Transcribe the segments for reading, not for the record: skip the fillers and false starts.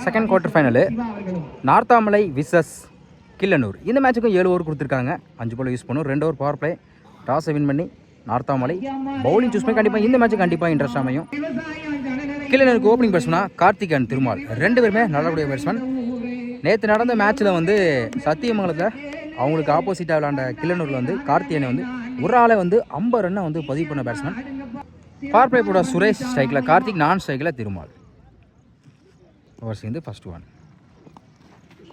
Second quarter final Narthamalai versus Killanur. இந்த மேட்சுக்கும் 7 over கொடுத்துருக்காங்க. 5 பால் யூஸ் பண்ணும். 2 ஓவர் பவர் பிளே. டாஸை வின் பண்ணி நார்த்தாமலை பவுலிங் சூஸ் பண்ணி கண்டிப்பாக இந்த மேட்ச்சு கண்டிப்பாக இன்ட்ரெஸ்ட் அமையும். கிள்ளனூருக்கு ஓப்பனிங் பேட்ஸ்மேனாக கார்த்திக் அண்ட் திருமால் 2 பேருமே நல்லக்கூடிய பேட்ஸ்மேன். நேற்று நடந்த மேட்ச்சில் வந்து சத்தியமங்கலத்தில் அவங்களுக்கு ஆப்போசிட்டாக விளையாண்ட கிள்ளனூரில் வந்து கார்த்திகனை வந்து ஒரு ஆளை வந்து 50 ரன்னை வந்து பதிவு பண்ண பேட்ஸ்மேன். பவர் பிளே போட சுரேஷ் ஸ்ட்ரைக்கில், கார்த்திக் நான் ஸ்ட்ரைக்கில், திருமால். ஓவர் சேர்ந்து ஃபர்ஸ்ட் ஒன்.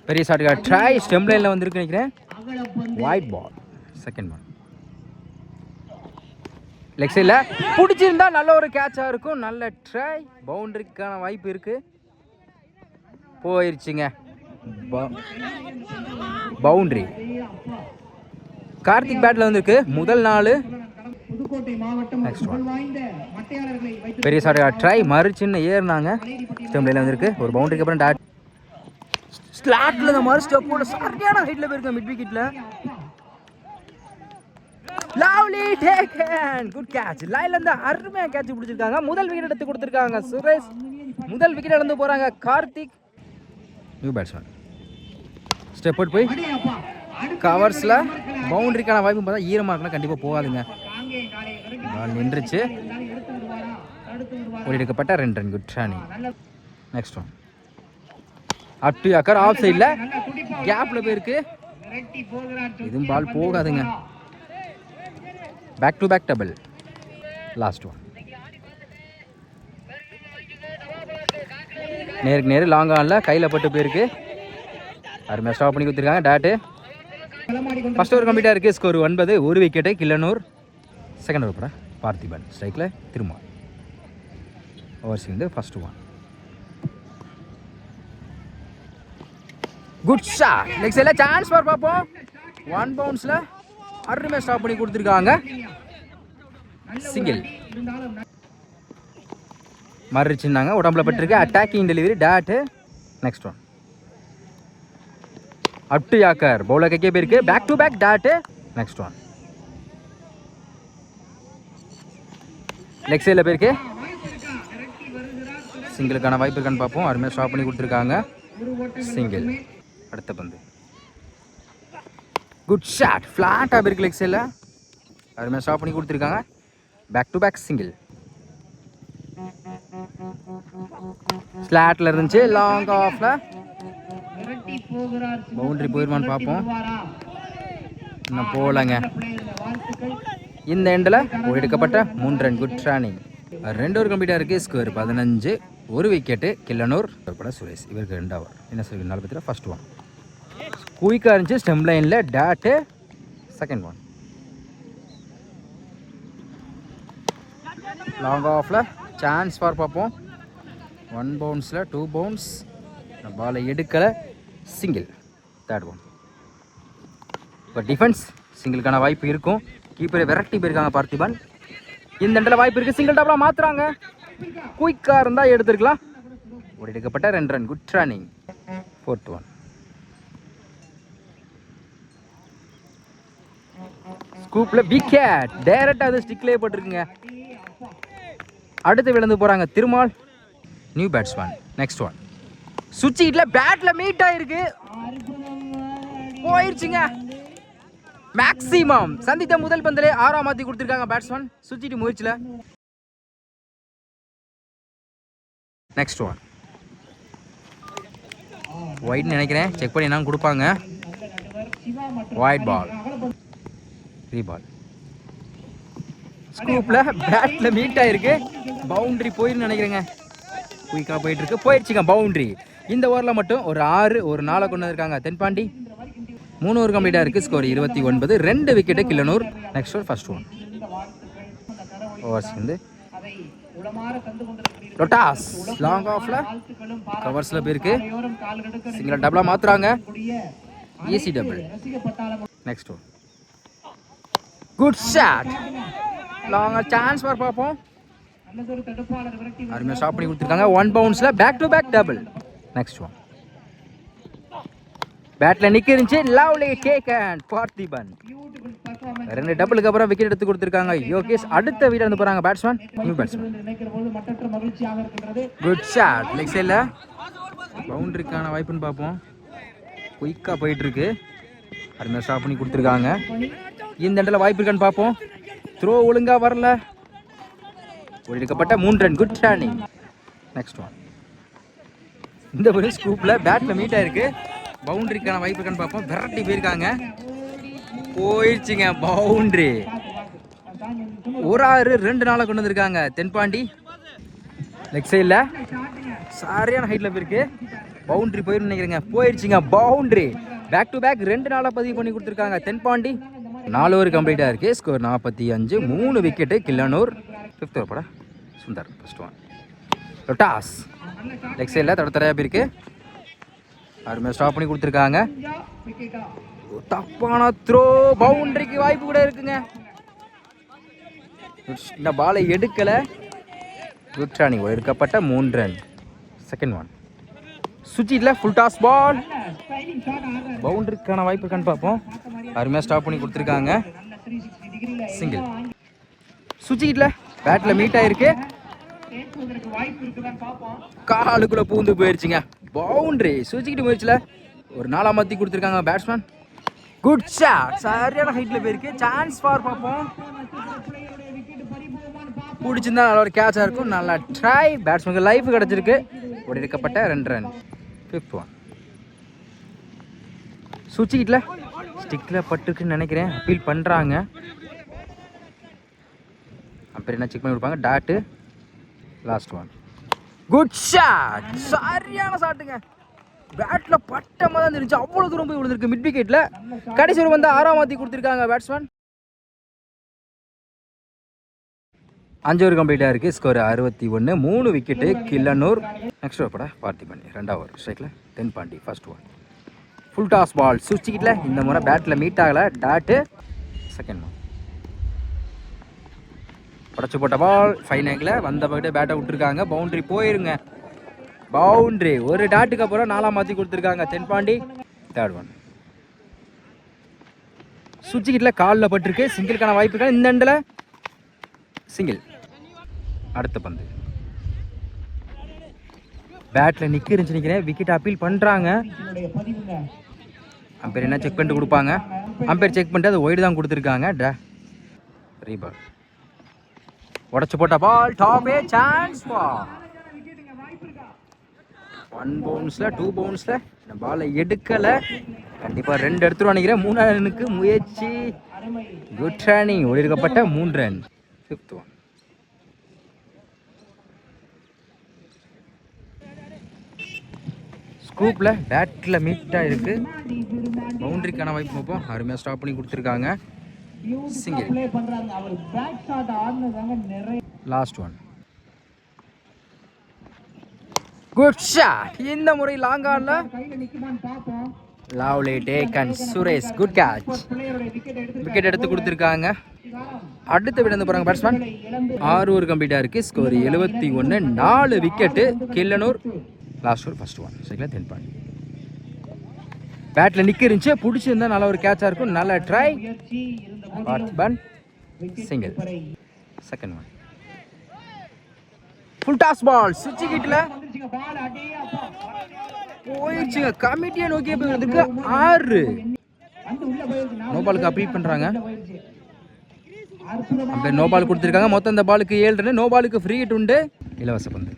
பெரிய ஷாட்டுக்கா ட்ரை ஸ்டெம் லைனில் வந்துருக்கு நினைக்கிறேன். Wide ball. Second one. Leg சைடில் பிடிச்சிருந்தா நல்ல ஒரு கேட்சாக இருக்கும். நல்ல ட்ரை. பவுண்டரிக்கான வாய்ப்பு இருக்குது. போயிருச்சுங்க. பவுண்டரி. கார்த்திக் பேட்டில் வந்துருக்கு. முதல் 4. Next one. பெரிய ஷாட்டுக்கா ட்ரை மறுச்சின்னு ஏறினாங்க. ஸ்டெம் லைனில் வந்துருக்கு. ஒரு பவுண்டரிக்கு அப்புறம் டாட் ஸ்லாட்ல இந்த மாதிரி ஸ்டெப் போட சரியான ஹைட்ல போயிருக்க மிட் விக்கெட்ல. Lovely taken. Good catch. லைன்ல இருந்து அருமையா கேட்ச் பிடிச்சிருக்காங்க. முதல் விக்கெட் எடுத்து கொடுத்திருக்காங்க சுரேஷ். முதல் விக்கெட் இழந்து போறாங்க Karthik. New batsman. Step out போய் கவர்ஸ்ல பவுண்டரிக்கான வாய்ப்பு பார்த்தா ஈரமா இருக்குன்னா கண்டிப்பா போகாதுங்க. பால் நின்றுச்சு. ஒரு எடுக்கப்பட்ட 2 run. Good running. Next one. Up to yorker off சைடில் கேப்ல போயிருக்கு. இதுவும் பால் போகாதுங்க. Back to back double. Last one. நேருக்கு நேரு லாங் ஆனில் கையில் பட்டு போயிருக்கு. அருமையாக ஸ்டாப் பண்ணி கொடுத்துருக்காங்க டாட்டு. ஃபர்ஸ்ட் ஓவர் கம்ப்ளீட்டாக இருக்குது. ஸ்கோர் 9. ஒரு wicket Killanur. Second over Parthiban ஸ்ட்ரைக்கில் திருமால். ஓவர் சேர்ந்து first one. Good shot. Leg சைடில் சான்ஸ் ஃபார் பார்ப்போம். 1 பவுன்ஸில் அருமையாக ஸ்டாப் பண்ணி கொடுத்துருக்காங்க. சிங்கிள். மறுச்சிருந்தாங்க. உடம்புல பட்டிருக்கு. Attacking delivery dot. Next one. Up to yorker bowler கைக்கே போயிருக்கு. Back to back dot. Next one. Leg சைடில் போயிருக்கு. சிங்கிளுக்கான வாய்ப்பு இருக்கான்னு பார்ப்போம். அருமையாக ஸ்டாப் பண்ணி கொடுத்துருக்காங்க. சிங்கிள். அடுத்த பந்து. Good shot. ஃப்ளாட்டாக போயிருக்கு லெக் சைடில். அருமையாக ஸ்டாப் பண்ணி கொடுத்துருக்காங்க. Back to back single. ஸ்லாட்டில் இருந்துச்சு. லாங் ஆஃப்ல பவுண்டரி போயிருமான்னு பார்ப்போம். இன்னும் போகலங்க. இந்த எண்டில் ஒரு எடுக்கப்பட்ட 3 ரன். Good running. 2 ஓவர் கம்ப்ளீட்டாக இருக்குது. ஸ்கோர் 15. ஒரு விக்கெட்டு கிள்ளனூர். சுரேஷ் இவருக்கு 2 ஓவர். என்ன சொல்லி 4 ஃபர்ஸ்ட் ஒன். குயிக்காக இருந்துச்சு. ஸ்டெம் லைனில் டாட்டு. Second one. லாங் ஆஃபில் சான்ஸ் ஃபார் பார்ப்போம். 1 பவுன்ஸில் 2 பவுன்ஸ். பாலை எடுக்கலை. சிங்கிள். Third one. இப்போ டிஃபென்ஸ் சிங்கிளுக்கான வாய்ப்பு இருக்கும். கீப்பரை விரட்டி போயிருக்காங்க பார்த்திபன். இந்த இடத்துல வாய்ப்பு இருக்குது. சிங்கிள் டாப்லாம் மாற்றுறாங்க. குயிக்காக இருந்தால் எடுத்துருக்கலாம். ஒரு எடுக்கப்பட்ட 2 run. Good running. Fourth one. ஸ்கூப்பில் விக்கெட். டைரக்டாக அது ஸ்டிக்லேயே போட்டிருக்குங்க. அடுத்து விழுந்து போகிறாங்க Thirumal. New batsman. Next one. சுவிட்ச் ஹிட்டில் பேட்டில் மீட் ஆகிருக்கு. போயிடுச்சுங்க. மேக்ஸிமம் சந்தித்த முதல் பந்திலே 6ஆம் மாற்றி கொடுத்துருக்காங்க பேட்ஸ்மேன். சுவிட்ச் ஹிட் முயற்சியில். Next one. ஒயிட் நினைக்கிறேன். செக் பண்ணி என்ன கொடுப்பாங்க. White ball. 3 பால். ஸ்கூப்ல பேட்ல மீட் ஆயிருக்கு. பவுண்டரி போயிருந்து நினைக்கிறேங்க. குயிக்காக போயிட்டு இருக்கு. போயிடுச்சுங்க பவுண்டரி. இந்த ஓவரில் மட்டும் ஒரு 6 ஒரு 4 கொண்டு வந்திருக்காங்க தென்பாண்டி. 3 ஓவர் கம்ப்ளீட்டாக இருக்குது. Score 29. 2 wicket Killanur. Next over first one. Overs வந்து லொட்டாஸ் லாங் ஆஃப்ல கவர்ஸ்ல போயிருக்கு. சிங்கிள் டபுளா மாத்துறாங்க. Easy double. Next one. Good shot. Long chance for பார்ப்போம். அருமையாக ஸ்டாப் பண்ணி கொடுத்துருக்காங்க. 1 பவுன்ஸ்ல back to back double. Next one. பேட்ல நிக்கிருந்துச்சு. Lovely taken Parthiban. 2 டபுளுக்கு அப்புறம் விக்கெட் எடுத்து கொடுத்துருக்காங்க யோகேஷ். அடுத்த விக்கெட் வந்து போறாங்க batsman. New batsman. Good shot. Leg சைடில் பவுண்டரிக்கான வாய்ப்புன்னு பார்ப்போம். குயிக்காக போயிட்டுருக்கு. அருமையாக ஸ்டாப் பண்ணி கொடுத்துருக்காங்க. இந்த இடத்துல வாய்ப்பு இருக்கான்னு பார்ப்போம். த்ரோ ஒழுங்காக வரல. எடுக்கப்பட்ட 3 run. Good running. Next one. இந்த ஒரு ஸ்கூப்பில் பேட்டில் மீட் ஆயிருக்கு. பவுண்டரிக்கான வாய்ப்பு இருக்கான்னு பார்ப்போம். விரட்டி போயிருக்காங்க. போயிடுச்சுங்க பவுண்டரி. ஒரு 2 நாளாக கொண்டு வந்திருக்காங்க தென்பாண்டி. லெக் சைடில் சரியான ஹைட்டில் போயிருக்கு. பவுண்டரி போயிருந்து நினைக்கிறேங்க. போயிடுச்சுங்க பவுண்டரி. பேக் டு பேக் 2 நாளாக பதிவு பண்ணி கொடுத்துருக்காங்க தென்பாண்டி. 4 ஓவர் கம்ப்ளீட்டாக இருக்குது. Score 45. 3 wicket Killanur. 5th over பட Sundar. First one. Toss leg சைடில் தடையாக போயிருக்கு. அருமையாக ஸ்டாப் பண்ணி கொடுத்துருக்காங்க. தப்பான த்ரோ. பவுண்டரிக்கு வாய்ப்பு கூட இருக்குங்க. இந்த பாலை எடுக்கலை. Good running. எடுக்கப்பட்ட 3 ரன். Second one. சுஜித்தில் ஃபுல் டாஸ் பால். பவுண்டரிக்கான வாய்ப்பு இருக்கான்னு பார்ப்போம். அருமையாக ஸ்டாப் பண்ணி கொடுத்துருக்காங்க. சிங்கிள். சுஜித்தில் பேட்டில் மீட் ஆயிருக்கு. காலுக்குள்ள பூந்து போயிருச்சுங்க. பவுண்டரி. சுஜிக்கிட்டு போயிடுச்சுல. ஒரு 4 மாற்றி கொடுத்துருக்காங்க பேட்ஸ்மேன். Good shot. சரியான ஹைட்டில் போயிருக்கு. சான்ஸ் ஃபார் பார்ப்போம். பிடிச்சிருந்தா நல்ல ஒரு கேட்சாக இருக்கும். நல்லா ட்ரை. பேட்ஸ்மேனுக்கு லைஃப் கிடச்சிருக்கு. ஒரு எடுக்கப்பட்ட 2 ரன். 5th one. சுவிட்சிக்கிட்டல ஸ்டிக்கில் பட்டுருக்குன்னு நினைக்கிறேன். அப்பீல் பண்ணுறாங்க. அம்பேர் என்ன செக் பண்ணி கொடுப்பாங்க. Dot. Last one. Good shot. சரியான ஷாட்டுங்க. பேட்டில் பட்டமாக தான் இருந்துச்சு. அவ்வளோ தூரம் போய் விழுந்திருக்கு மிட் விக்கெட்டில். கடைசி ஒரு வந்து 6ஆம் மாற்றி கொடுத்துருக்காங்க பேட்ஸ்மேன். 5 ஓவர் கம்ப்ளீட்டாக இருக்குது. Score 61. 3 wicket Killanur. Next over பட பார்த்திபன். 2வது ஓவர் ஸ்ட்ரைக்கில் Thenpandi. First one. Full toss ball. சுவிட்சிக்கிட்டல இந்த முறை பேட்டில் மீட் ஆகலை. டாட்டு. Second one. உடச்சி போட்ட பால். ஃபைன் ஆங்கில் வந்த பக்கிட்ட பேட்டை விட்டுருக்காங்க. பவுண்டரி போயிருங்க. பவுண்டரி. ஒரு டாட்டுக்கு அப்புறம் 4ஆம் மாற்றி கொடுத்துருக்காங்க தென்பாண்டி. Third one. சுவிட்சிக்கிட்டல காலில் பட்டிருக்கு. சிங்கிளுக்கான வாய்ப்புகள் இந்த எண்டில். சிங்கிள். அடுத்த பந்து. பேட்டில் நிற்கிருந்துச்சு நிற்கிறேன். விக்கெட் அப்பீல் பண்ணுறாங்க. அம்பேர் என்ன செக் பண்ணிட்டு கொடுப்பாங்க. அம்பேர் செக் பண்ணிட்டு அது ஒய்டு தான் கொடுத்துருக்காங்க. ரீபால். உடச்சு போட்ட பால். டாப்பே. சான்ஸ் பால். 1 பவுன்ஸில் 2 பவுன்ஸில் இந்த பாலை எடுக்கலை. கண்டிப்பாக 2 எடுத்துருவோம் நினைக்கிறேன். 3ஆவது ரன்னுக்கு முயற்சி. Good running. ஒளிர்க்கப்பட்ட 3 ரன். 5th one. ஸ்கூப்பில் பேட்டில் மீட்டாக இருக்குது. பவுண்டரிக்கான வாய்ப்பு பார்ப்போம். அருமையாக ஸ்டாப் பண்ணி கொடுத்துருக்காங்க. Single. Last one. Good shot. இந்த முறை லாங் ஆன்ல. Lovely taken. Suresh. Good catch. Wicket எடுத்து கொடுத்துருக்காங்க. அடுத்த விட வந்து போகிறாங்க பேட்ஸ்மேன். 6 ஓவர் கம்ப்ளீட்டாக இருக்குது. Score 71. 4 wicket Killanur. Last over first one. சரிங்களா தென்பாண்டி. பேட்டில் நிற்க இருந்துச்சு. பிடிச்சிருந்தா நல்ல ஒரு கேட்சாக இருக்கும். நல்ல try. Parthiban. Single. Second one. Full toss ball. சுவிட்சிக்கிட்டல போயிடுச்சுங்க. கமிட்டியை நோக்கிய போயிருக்கு. 6. நோபாலுக்கு அப்பீல் பண்ணுறாங்க. அம்பேர் நோ பால் கொடுத்துருக்காங்க. மொத்தம் இந்த பாலுக்கு 7 ரன். நோ பாலுக்கு ஃப்ரீ ஹிட் உண்டு. இலவச பந்து.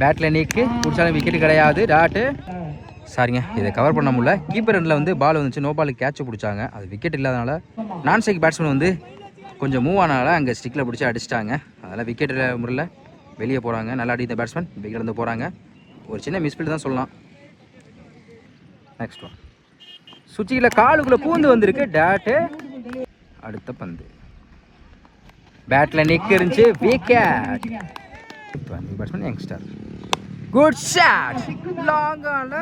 பேட்டில் நீக்கு. பிடிச்சாலும் விக்கெட் கிடையாது. டாட்டு. சாரிங்க, இதை கவர் பண்ண முடியல. கீப்பர் ரனில் வந்து பால் வந்துச்சு. நோ பாலுக்கு கேட்ச் பிடிச்சாங்க. அது விக்கெட் இல்லாதனால நான் ஸ்ட்ரைக் பேட்ஸ்மேன் வந்து கொஞ்சம் மூவ் ஆனால அங்கே ஸ்டிக்கில் பிடிச்சி அடிச்சிட்டாங்க. அதனால் விக்கெட் முறையில் வெளியே போகிறாங்க. நல்லா அடி இந்த பேட்ஸ்மேன் விக்கெட் வந்து போகிறாங்க. ஒரு சின்ன மிஸ்ஃபீல்டு தான் சொல்லலாம். Next one. சுவிட்சில் காலுக்குள்ளே பூந்து வந்திருக்கு. டாட்டு. அடுத்த பந்து. பேட்டில் நிற்க இருந்துச்சு. Wicket. Batsman youngster. Good shot. Long ஆன்ல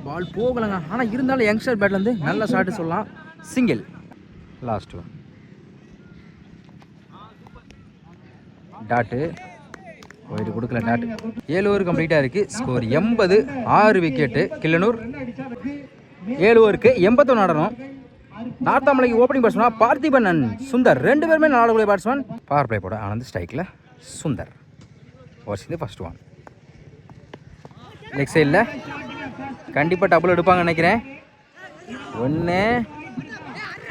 பால் போகலங்க. ஆனால் இருந்தாலும் யங்ஸ்டர் பேட்ல இருந்து நல்ல ஷாட்டு சொல்லலாம். சிங்கிள். Last one. டாட்டு. போயிட்டு கொடுக்கல. டாட்டு. 7 ஓவர் கம்ப்ளீட்டாக இருக்குது. ஸ்கோர் 80. 6 விக்கெட்டு கில்லனூர். 7 ஓவருக்கு 81 ஆடணும். நார்த்தாமலைக்கு opening batsman Parthiban and Sundar 2 பேருமே நாலு பேட்ஸ்மேன். பவர் பிளே போட ஆனந்த். ஸ்ட்ரைக்கில் Sundar. Overs first one. Leg சைடில் கண்டிப்பாக டபுள் எடுப்பாங்க நினைக்கிறேன். ஒன்று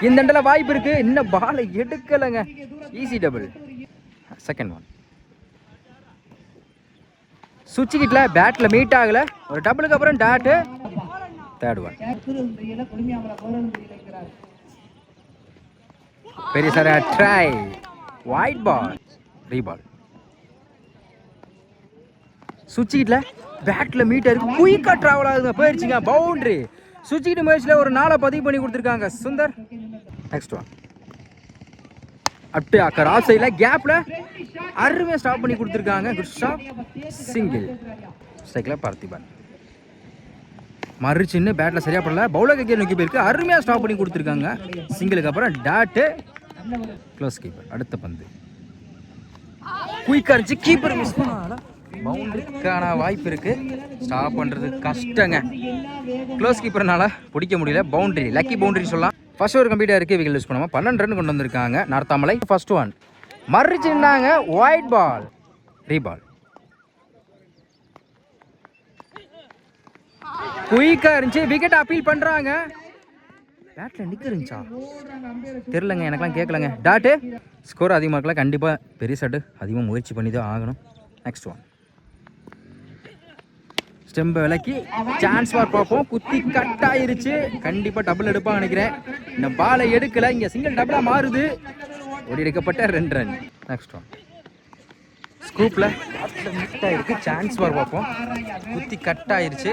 இந்த இடத்துல வாய்ப்பு இருக்குது. இன்னும் பாலை எடுக்கலைங்க. Easy double. Second one. சுவிட்ச் கிட்ல பேட்டில் மீட் ஆகலை. ஒரு டபுளுக்கு அப்புறம் டாட்டு. Third one. பெரிய shot try. Wide ball. Reball. சுவிட்ச் கிட்ல பேட்டில் மீட் ஆயிருக்கு. குயிக்காக ட்ராவல் ஆகுதுங்க. போயிடுச்சுங்க. பவுண்டரி. சுவிட்ச் கிட் முயற்சியில் ஒரு 4 பதிவு பண்ணி கொடுத்துருக்காங்க சுந்தர். Next one. அப்படியே அக்கர் ஆஃப் சைடில் கேப்பில் அருமையாக ஸ்டாப் பண்ணி கொடுத்துருக்காங்க. Good stop. சிங்கிள். ஸ்ட்ரைக்கில் பார்த்திபன். மறுச்சின்னு பேட்டில் சரியாக படல. பவுலர் கையை நோக்கி போயிருக்கு. அருமையாக ஸ்டாப் பண்ணி கொடுத்துருக்காங்க. சிங்கிளுக்கு அப்புறம் டாட்டு. Close keeper. அடுத்த பந்து குயிக்காக இருந்துச்சு. கீப்பர் மிஸ் பண்ணால பவுண்டரிக்கான வாய்ப்பு இருக்குது. ஸ்டாப் பண்ணுறது கஷ்டங்க. க்ளோஸ் கீப்பர்னால பிடிக்க முடியல. பவுண்டரி. லக்கி பவுண்டரி சொல்லலாம். ஃபர்ஸ்ட் ஒரு கம்ப்ளீட்டாக இருக்குது. விக்கெட் யூஸ் பண்ணாமல் 12 ரன் கொண்டு வந்திருக்காங்க நார்த்தாமலை. First one. மறுச்சின்னாங்க. Wide ball. ரீபால். குயிக்காக இருந்துச்சு. விக்கெட் அப்பீல் பண்ணுறாங்க. பேட்டில் நிற்க இருந்துச்சா தெரிலங்க. எனக்குலாம் கேட்கலங்க. டாட்டு. ஸ்கோர் அதிகமாக இருக்கலாம். கண்டிப்பாக பெரிய ஷாட்டு அதிகமாக முயற்சி பண்ணி தான் ஆகணும். Next one. ஸ்டெம்பை விலக்கி சான்ஸ் பார் பார்ப்போம். குத்தி கட் ஆயிருச்சு. கண்டிப்பாக டபுள் எடுப்பாங்க நினைக்கிறேன். இந்த பாலை எடுக்கலை. இங்கே சிங்கிள் டபுளாக மாறுது. ஒரு எடுக்கப்பட்ட 2 ரன். Next one. ஸ்கூப்பில் மிட் ஆகிருக்கு. சான்ஸ் பார் பார்ப்போம். குத்தி கட் ஆயிருச்சு.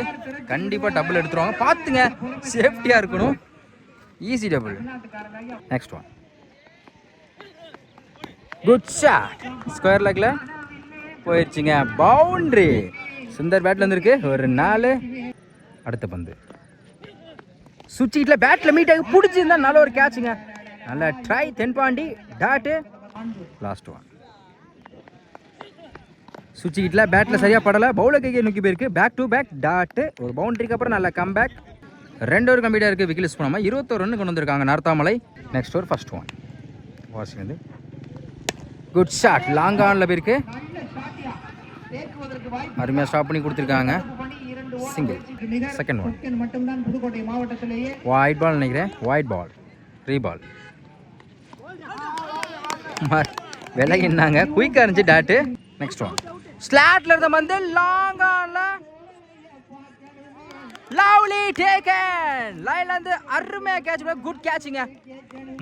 கண்டிப்பாக டபுள் எடுத்துருவாங்க. பார்த்துங்க. சேஃப்டியாக இருக்கணும். Easy double. Next one. Good shot. Square லெக்கில் போயிடுச்சுங்க. பவுண்டரி. சுந்தர் பேட்டில் வந்துருக்கு. ஒரு 4. அடுத்த பந்து சுவிட்ச் கிட்ல பேட்டில் மீட் ஆகி பிடிச்சிருந்தா நல்ல ஒரு கேட்சுங்க. நல்ல try. Thenpandi. Dot. Last one. சுவிட்ச் கிட்ல பேட்டில் சரியாக படலை. பவுலர் கையை நோக்கி போயிருக்கு. Back to back dot. ஒரு பவுண்டரிக்கு அப்புறம் நல்ல கம்பேக். 2 ஒரு கம்ப்ளீட்டாக இருக்குது. விக்கெட் யூஸ் பண்ணாமல் 21 ரன் கொண்டு வந்திருக்காங்க நார்த்தாமலை. நெக்ஸ்ட் ஒரு ஃபர்ஸ்ட் ஒன். வாஷிங். Good shot. லாங் ஆனில் போயிருக்கு. அருமையாக ஸ்டாப் பண்ணி கொடுத்துருக்காங்க. Single. Second one. Wide ball நினைக்கிறேன். Wide ball. ரீபால். விலகினாங்க. குயிக்காக இருந்துச்சு. டாட்டு. Next one. ஸ்லாட்ல இருந்த வந்து லாங் ஆன்ல லவ்லி டேக்கன். லைன்ல இருந்து அருமையா கேட்ச் பண்ண. Good catching.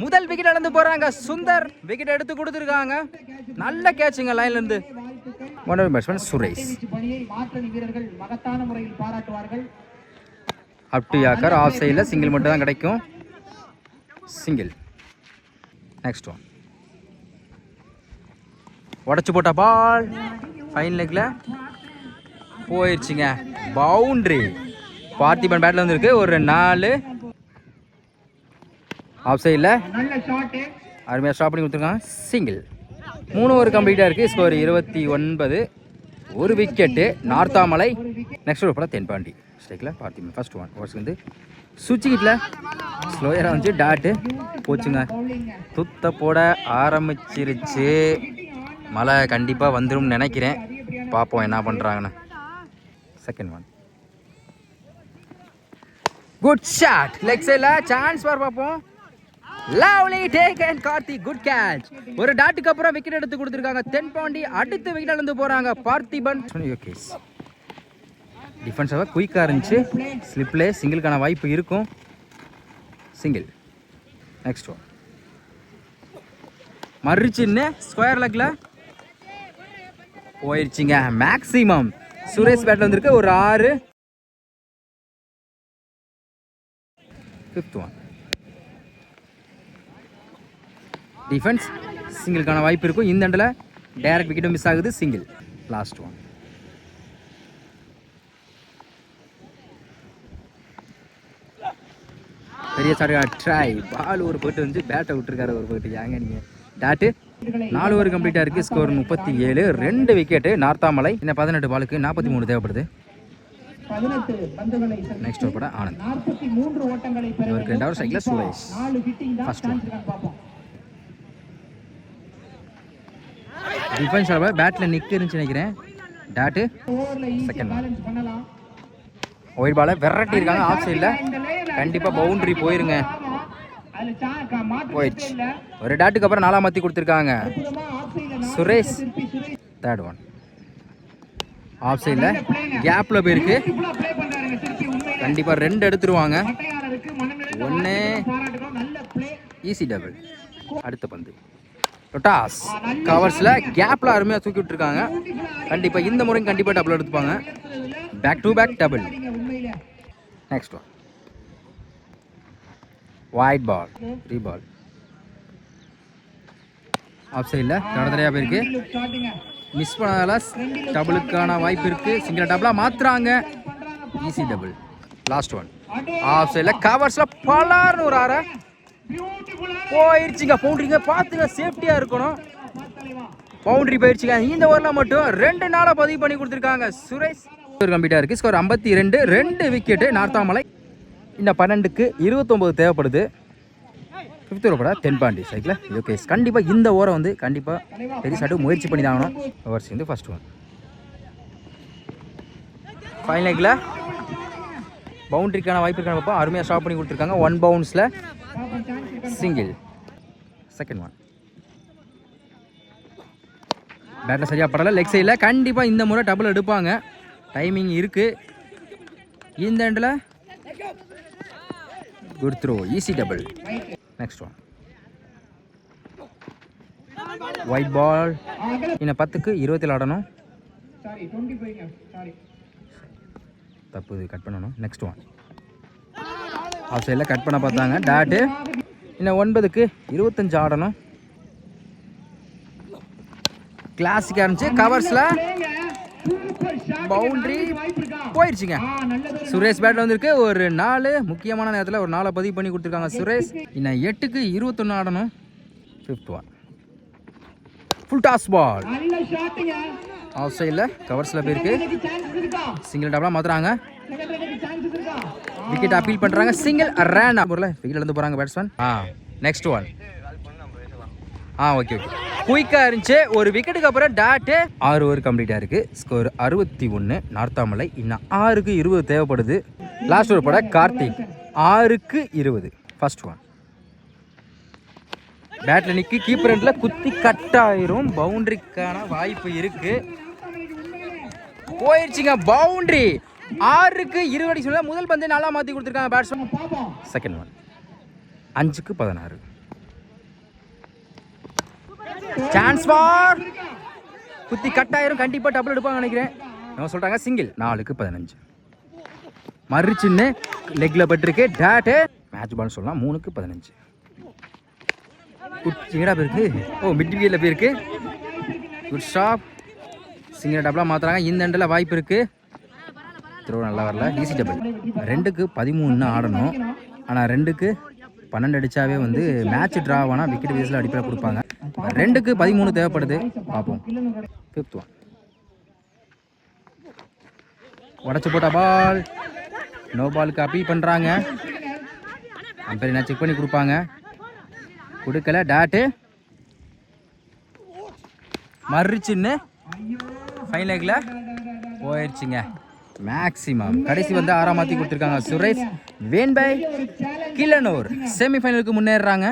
முதல் விக்கெட் இழந்து போறாங்க சுந்தர். விக்கெட் எடுத்து கொடுத்துருக்காங்க. நல்ல கேட்சிங்க லைன்ல இருந்து. One batsman Suresh. Up to yorker. Off சைடில் சிங்கிள் மட்டும் தான் கிடைக்கும். சிங்கிள். Next one. உடச்சு போட்ட பால் ஃபைன் லெக்கில் போயிடுச்சுங்க. பவுண்டரி. பார்த்திபன் பேட்டில் வந்துருக்கு. ஒரு 4. ஆஃப் சைடில் அருமையாக ஸ்டாப் பண்ணி கொடுத்துருக்காங்க. சிங்கிள். 3 ஓவர் கம்ப்ளீட்டாக இருக்குது. ஸ்கோர் 29. ஒரு விக்கெட்டு நார்த்தாமலை. நெக்ஸ்ட் ஓவர் போல தென்பாண்டி. ஸ்ட்ரைக்கில் பார்த்திபன். First one. ஓவர்ஸ் வந்து சுவிட்ச் கிட்ல ஸ்லோயராக வந்துச்சு. டாட்டு. போச்சுங்க. துத்த போட ஆரம்பிச்சிருச்சு. மழை கண்டிப்பாக வந்துடும் நினைக்கிறேன். பார்ப்போம் என்ன பண்ணுறாங்கன்னு. Second one. Good shot. Leg சைடில் சான்ஸ் பார் பார்ப்போம். Lovely taken Karthik. Good catch. ஒரு டாட்டுக்கு அப்புறம் விக்கெட் எடுத்து கொடுத்துருக்காங்க தென்பாண்டி. அடுத்து விக்கெட் இழந்து போகிறாங்க பார்த்திபன். டிஃபென்ஸாக குயிக்காக இருந்துச்சு. ஸ்லிப்லே சிங்கிளுக்கான வாய்ப்பு இருக்கும். சிங்கிள். Next one. மறுச்சின்னு ஸ்கொயர் லெக்கில் போயிடுச்சிங்க. மேக்ஸிமம். சுரேஷ் பேட்டில் வந்திருக்கு. ஒரு 6. Fifth one. டிஃபென்ஸ். சிங்கிளுக்கான வாய்ப்பு இருக்கும். இந்த இடத்துல டைரக்ட் விக்கெட்டும் மிஸ் ஆகுது. சிங்கிள். Last one. பெரிய சார் ட்ரை. பால் ஒரு போட்டு வந்து பேட்டை விட்டுருக்காரு. ஒரு போட்டு ஏங்க நீங்கள். டாட்டு. 4 ஓவர் கம்ப்ளீட்டாக இருக்குது. ஸ்கோர் 37. 2 விக்கெட்டு நார்த்தாமலை. இந்த 18 பாலுக்கு 43 தேவைப்படுது. நெக்ஸ்ட் ஓவர் பட ஆனந்த். இவருக்கு 2 over cycle Suresh. First one. Defence battle நிற்க இருந்துச்சு நினைக்கிறேன். டாட்டு செகண்ட் ஒயிட் பாலை விரட்டி இருக்காங்க ஆஃப் சைடில். கண்டிப்பாக பவுண்டரி போயிருங்க. போயிடுச்சு. ஒரு டாட்டுக்கு அப்புறம் 4 மாற்றி கொடுத்துருக்காங்க சுரேஷ். தேர்ட் ஒன் ஆஃப் சைடில் கேப்பில் போயிருக்கு. கண்டிப்பாக 2 எடுத்துருவாங்க. 1 ஈஸி டபுள். அடுத்த பந்து டாஸ் கவர்ஸில் கேப்பில் அருமையாக தூக்கி விட்டுருக்காங்க. கண்டிப்பாக இந்த முறையும் கண்டிப்பாக டபுள் எடுத்துப்பாங்க. Back to back double. Next one wide ball reball off சைடில் தடதடையாக போயிருக்கு. மிஸ் பண்ணதால டபுளுக்கான வாய்ப்பு இருக்கு. சிங்கிள் டபுளா மாத்துறாங்க. Easy double. Last one off சைடில் கவர்ஸ்ல பலார்னு ஒரு ஆற போயிடுச்சுங்க. பவுண்டரிங்க பார்த்துங்க, சேஃப்டியா இருக்கணும். பவுண்டரி போயிடுச்சுங்க. இந்த ஓவரில் மட்டும் 2 நாளை பதிவு பண்ணி கொடுத்துருக்காங்க சுரேஷ். கம்ப்ளீட்டாக இருக்கு. ஸ்கோர் 52. 2 விக்கெட்டு நார்த்தாமலை. இந்த 12க்கு 29 தேவைப்படுது. 5th ஓவரோட 10 point cycle. ஓகே கண்டிப்பாக இந்த ஓவரை வந்து கண்டிப்பாக பெரிய சாட்டு முயற்சி பண்ணி தாங்கணும். ஓவர்ஸ் வந்து ஃபர்ஸ்ட் ஒன் ஃபைனல் லெக்கில் பவுண்டரிக்கான வாய்ப்பு இருக்கான பார்ப்போம். அருமையாக ஸ்டாப் பண்ணி கொடுத்துருக்காங்க. 1 பவுன்ஸில் சிங்கிள். செகண்ட் ஒன் பேட்டில் சரியாக படலை. லெக் சைடில் கண்டிப்பாக இந்த முறை டபுள் எடுப்பாங்க. டைமிங் இருக்குது. இந்த எண்டில் good throw. Easy double. Next one wide ball. இன்னும் 10க்கு 20 ஆடணும். தப்பு கட் பண்ணணும். நெக்ஸ்ட் ஒன் ஆஃப் சைடில் கட் பண்ண பார்த்தாங்க. டாட்டு. இன்னும் 9க்கு 25 ஆடணும். கிளாசிக்காக இருந்துச்சு. கவர்ஸில் பவுண்டரி போயிடுச்சுங்க. சுரேஷ் பேட்டில் வந்திருக்கு. ஒரு 4 முக்கியமான நேரத்தில் ஒரு 4 பதிவு பண்ணி கொடுத்துருக்காங்க சுரேஷ். இன்னும் 8க்கு 21 ஆடணும். 5th one full toss ball off சைடில் கவர்ஸில் போயிருக்கு. சிங்கிள் டபுளாக மாற்றுறாங்க. விக்கெட் அப்பீல் பண்ணுறாங்க. சிங்கிள் ரன் விக்கெட் இழந்து போகிறாங்க பேட்ஸ்மேன். நெக்ஸ்ட் ஒன் ஓகே குயிக்காக இருந்துச்சு. ஒரு விக்கெட்டுக்கு அப்புறம் டாட்டு 6 ஓவர் கம்ப்ளீட்டாக இருக்குது. ஸ்கோர் 61. நார்த்தாமலை இன்னும் 6க்கு 20 தேவைப்படுது. லாஸ்ட் ஓவர் போட கார்த்திக் 6க்கு 20. ஃபர்ஸ்ட் ஒன் பேட்டில் நிற்கி கீப்பர் எண்டில் குத்தி கட் ஆயிரும். பவுண்டரிக்கான வாய்ப்பு இருக்கு. போயிடுச்சுங்க பவுண்டரி. 6க்கு 20 சொல்ல முதல் பந்து நல்லா மாற்றி கொடுத்துருக்காங்க பேட்ஸ்மேன். செகண்ட் ஒன் 5க்கு 16. சான்ஸ் ஃபார் குத்தி கட் ஆயிரும். கண்டிப்பாக டபுள் எடுப்பாங்க நினைக்கிறேன். என்ன சொல்கிறாங்க சிங்கிள். 4க்கு 15. மறுச்சின்னு லெக்கில் பட்டிருக்கு. டேட்டு மேட்ச் பால் சொல்லலாம். 3க்கு 15. சிங்கடா போயிருக்கு. மிட் விக்கெட்டில் போயிருக்கு. Good stop. சிங்கிள் டபுளாக மாற்றுறாங்க. இந்த எண்டில் வாய்ப்பு இருக்குது. த்ரோ நல்லா வரல. Easy double. 2க்கு 13 ஆடணும். ஆனால் 2க்கு 12 அடித்தாவே வந்து மேட்ச் ட்ரா ஆனால் விக்கெட் பேஸில் அடிப்படையாக கொடுப்பாங்க. 2க்கு 13 தேவைப்படுது. பார்ப்போம். 5th ஒன் உடச்சு போட்ட பால். நோ பாலுக்கு அப்பீல் பண்ணுறாங்க. அம்பையர் என்ன செக் பண்ணி கொடுப்பாங்க. கொடுக்கல. டாட்டு மறுச்சின்னு ஃபைனல் லெக்கில் போயிடுச்சுங்க. மேக்ஸிமம் கடைசி வந்து 6 மாற்றி கொடுத்துருக்காங்க சுரேஷ். வேன்பை கில்லனூர் செமிஃபைனலுக்கு முன்னேறாங்க.